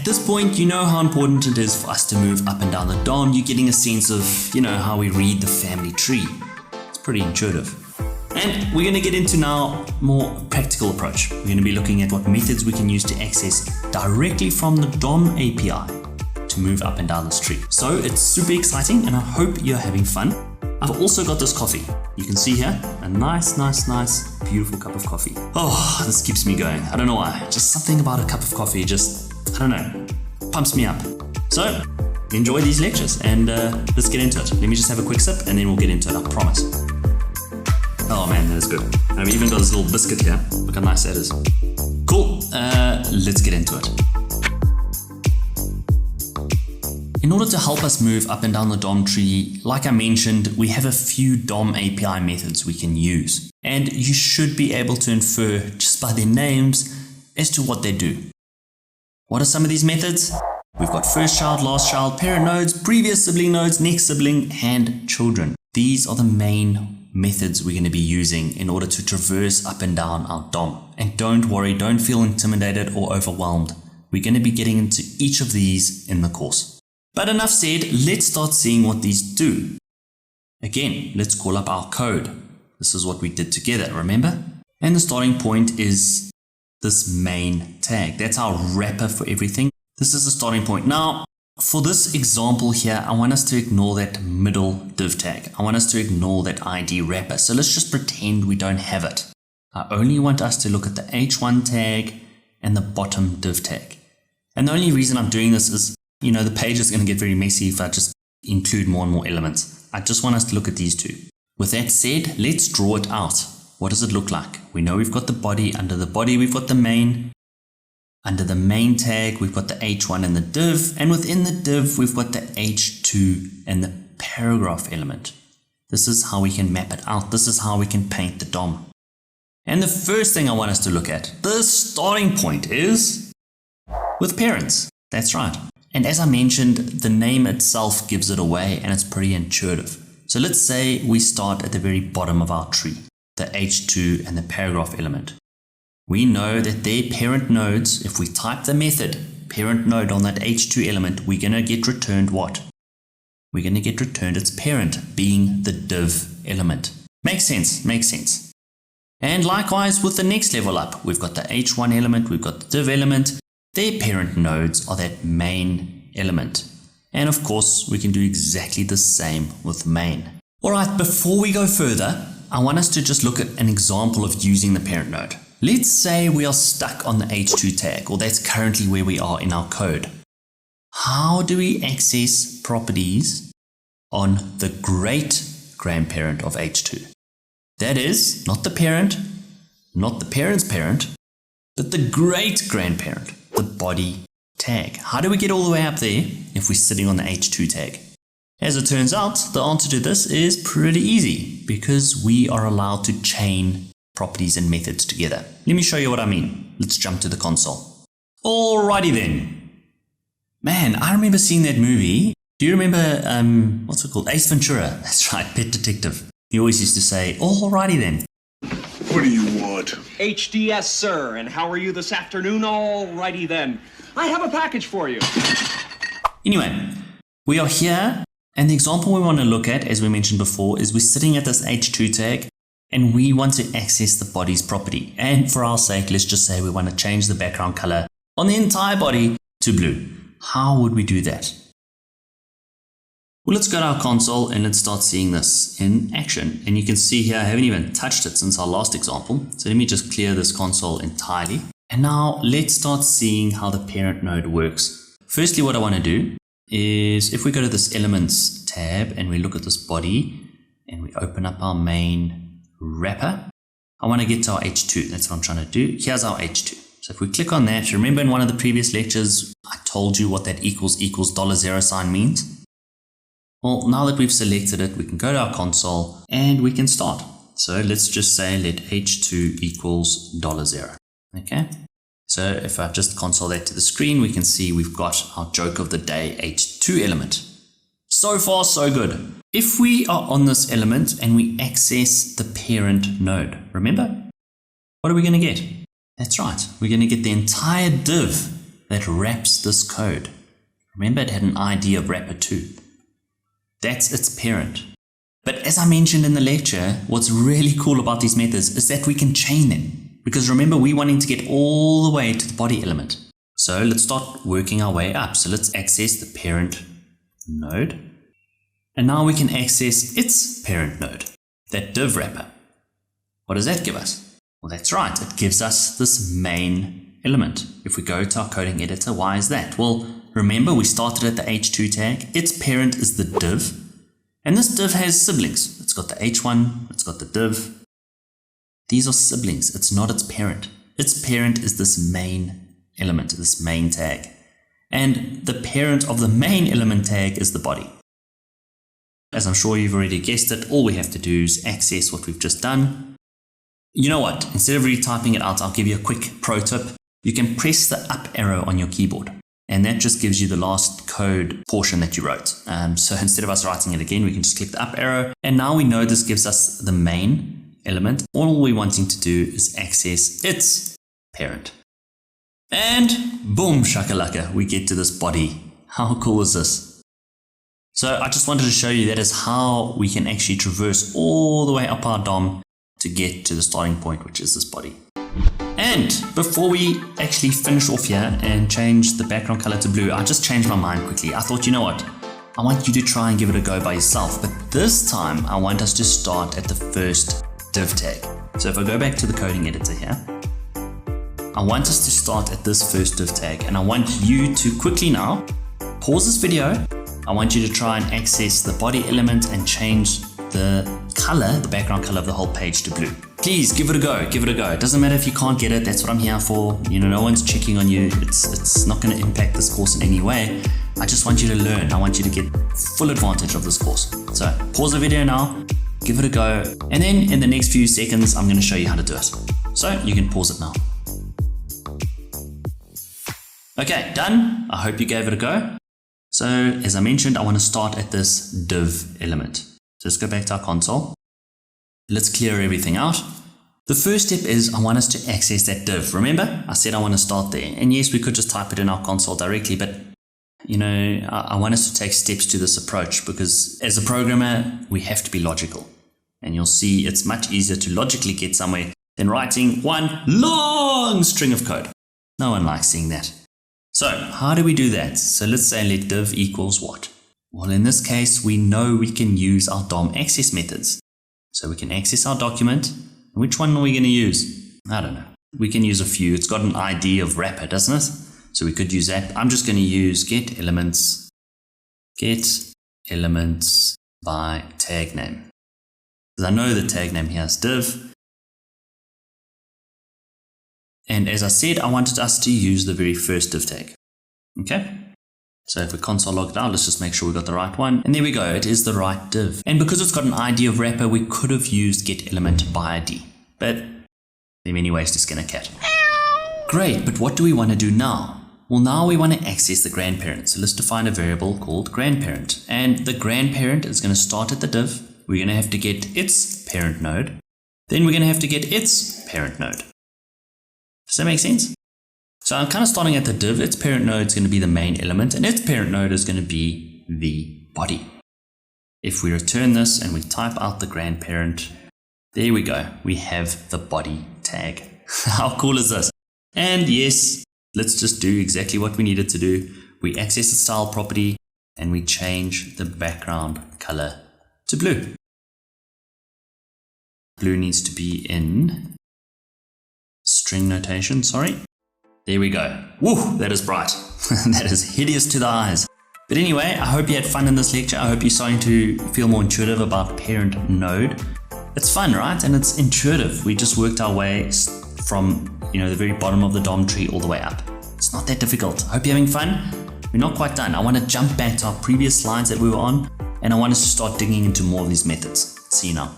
At this point, you know how important it is for us to move up and down the DOM. You're getting a sense of, how we read the family tree. It's pretty intuitive. And we're going to get into now more practical approach. We're going to be looking at what methods we can use to access directly from the DOM API to move up and down this tree. So it's super exciting and I hope you're having fun. I've also got this coffee. You can see here, a nice, beautiful cup of coffee. Oh, this keeps me going. I don't know why. Just something about a cup of coffee I don't know, pumps me up. So enjoy these lectures and let's get into it. Let me just have a quick sip and then we'll get into it, I promise. Oh man, that is good. I've even got this little biscuit here. Look how nice that is. Cool, let's get into it. In order to help us move up and down the DOM tree, like I mentioned, we have a few DOM API methods we can use. And you should be able to infer just by their names as to what they do. What are some of these methods? We've got first child, last child, parent nodes, previous sibling nodes, next sibling, and children. These are the main methods we're going to be using in order to traverse up and down our DOM. And don't worry, don't feel intimidated or overwhelmed. We're going to be getting into each of these in the course. But enough said, let's start seeing what these do. Again, let's call up our code. This is what we did together, remember? And the starting point is this main tag. That's our wrapper for everything. This is the starting point. Now, for this example here, I want us to ignore that middle div tag. I want us to ignore that ID wrapper. So let's just pretend we don't have it. I only want us to look at the H1 tag and the bottom div tag. And the only reason I'm doing this is, the page is going to get very messy if I just include more and more elements. I just want us to look at these two. With that said, let's draw it out. What does it look like? We know we've got the body. Under the body, we've got the main. Under the main tag, we've got the H1 and the div. And within the div, we've got the H2 and the paragraph element. This is how we can map it out. This is how we can paint the DOM. And the first thing I want us to look at, the starting point is with parents. That's right. And as I mentioned, the name itself gives it away and it's pretty intuitive. So let's say we start at the very bottom of our tree, the H2 and the paragraph element. We know that their parent nodes, if we type the method parent node on that H2 element, we're going to get returned what? We're going to get returned its parent, being the div element. Makes sense, makes sense. And likewise with the next level up, we've got the H1 element, we've got the div element. Their parent nodes are that main element. And of course, we can do exactly the same with main. Alright, before we go further, I want us to just look at an example of using the parent node. Let's say we are stuck on the H2 tag, or that's currently where we are in our code. How do we access properties on the great grandparent of H2? That is, not the parent, not the parent's parent, but the great grandparent. The body tag. How do we get all the way up there if we're sitting on the H2 tag? As it turns out, the answer to this is pretty easy because we are allowed to chain properties and methods together. Let me show you what I mean. Let's jump to the console. Alrighty then. Man, I remember seeing that movie. Do you remember, what's it called? Ace Ventura. That's right, Pet Detective. He always used to say, alrighty then. What do you want? HDS, sir. And how are you this afternoon? Alrighty then. I have a package for you. Anyway, we are here, and the example we want to look at, as we mentioned before, is we're sitting at this H2 tag, and we want to access the body's property. And for our sake, let's just say we want to change the background color on the entire body to blue. How would we do that? Well, let's go to our console and let's start seeing this in action. And you can see here, I haven't even touched it since our last example. So let me just clear this console entirely. And now let's start seeing how the parent node works. Firstly, what I want to do is if we go to this elements tab and we look at this body and we open up our main wrapper, I want to get to our H2. That's what I'm trying to do. Here's our H2. So if we click on that, remember in one of the previous lectures, I told you what that equals $0 means. Well, now that we've selected it, we can go to our console and we can start. So let's just say let H2 equals $0. Okay. So if I just console that to the screen, we can see we've got our joke of the day H2 element. So far, so good. If we are on this element and we access the parent node, remember, what are we going to get? That's right. We're going to get the entire div that wraps this code. Remember, it had an ID of wrapper 2. That's its parent. But as I mentioned in the lecture, what's really cool about these methods is that we can chain them. Because remember, we're wanting to get all the way to the body element. So let's start working our way up. So let's access the parent node. And now we can access its parent node, that div wrapper. What does that give us? Well, that's right. It gives us this main element. If we go to our coding editor, why is that? Well, remember we started at the h2 tag. Its parent is the div. And this div has siblings. It's got the h1, it's got the div. These are siblings. It's not its parent. Its parent is this main element, this main tag. And the parent of the main element tag is the body. As I'm sure you've already guessed it, all we have to do is access what we've just done. You know what? Instead of retyping it out, I'll give you a quick pro tip. You can press the up arrow on your keyboard. And that just gives you the last code portion that you wrote. So instead of us writing it again, we can just click the up arrow. And now we know this gives us the main element. All we're wanting to do is access its parent. And boom, shakalaka, we get to this body. How cool is this? So I just wanted to show you that is how we can actually traverse all the way up our DOM to get to the starting point, which is this body. And before we actually finish off here and change the background color to blue, I just changed my mind quickly. I thought, you know what? I want you to try and give it a go by yourself. But this time, I want us to start at the first div tag. So if I go back to the coding editor here, I want us to start at this first div tag. And I want you to quickly now pause this video. I want you to try and access the body element and change the color, the background color of the whole page to blue. Please give it a go, give it a go. It doesn't matter if you can't get it, that's what I'm here for. You know, no one's checking on you. It's not going to impact this course in any way. I just want you to learn. I want you to get full advantage of this course. So pause the video now, give it a go. And then in the next few seconds, I'm going to show you how to do it. So you can pause it now. Okay, done. I hope you gave it a go. So as I mentioned, I want to start at this div element. So let's go back to our console. Let's clear everything out. The first step is I want us to access that div. Remember, I said I want to start there. And yes, we could just type it in our console directly, but you know, I want us to take steps to this approach because as a programmer, we have to be logical. And you'll see it's much easier to logically get somewhere than writing one long string of code. No one likes seeing that. So how do we do that? So let's say let div equals what? Well, in this case, we know we can use our DOM access methods. So we can access our document. Which one are we going to use? I don't know. We can use a few. It's got an ID of wrapper, doesn't it? So we could use that. I'm just going to use get elements by tag name. Because I know the tag name here is div. And as I said, I wanted us to use the very first div tag. Okay. So if we console log it out, let's just make sure we got the right one. And there we go, it is the right div. And because it's got an ID of wrapper, we could have used get element by ID. But there are many ways to skin a cat. Great, but what do we want to do now? Well, now we want to access the grandparent. So let's define a variable called grandparent. And the grandparent is going to start at the div. We're going to have to get its parent node. Then we're going to have to get its parent node. Does that make sense? So I'm kind of starting at the div. Its parent node is going to be the main element, and its parent node is going to be the body. If we return this and we type out the grandparent, there we go. We have the body tag. How cool is this? And yes, let's just do exactly what we needed to do. We access the style property and we change the background color to blue. Blue needs to be in string notation, sorry. There we go. Woo, that is bright. That is hideous to the eyes. But anyway, I hope you had fun in this lecture. I hope you're starting to feel more intuitive about parent node. It's fun, right? And it's intuitive. We just worked our way from, the very bottom of the DOM tree all the way up. It's not that difficult. I hope you're having fun. We're not quite done. I want to jump back to our previous slides that we were on, and I want us to start digging into more of these methods. See you now.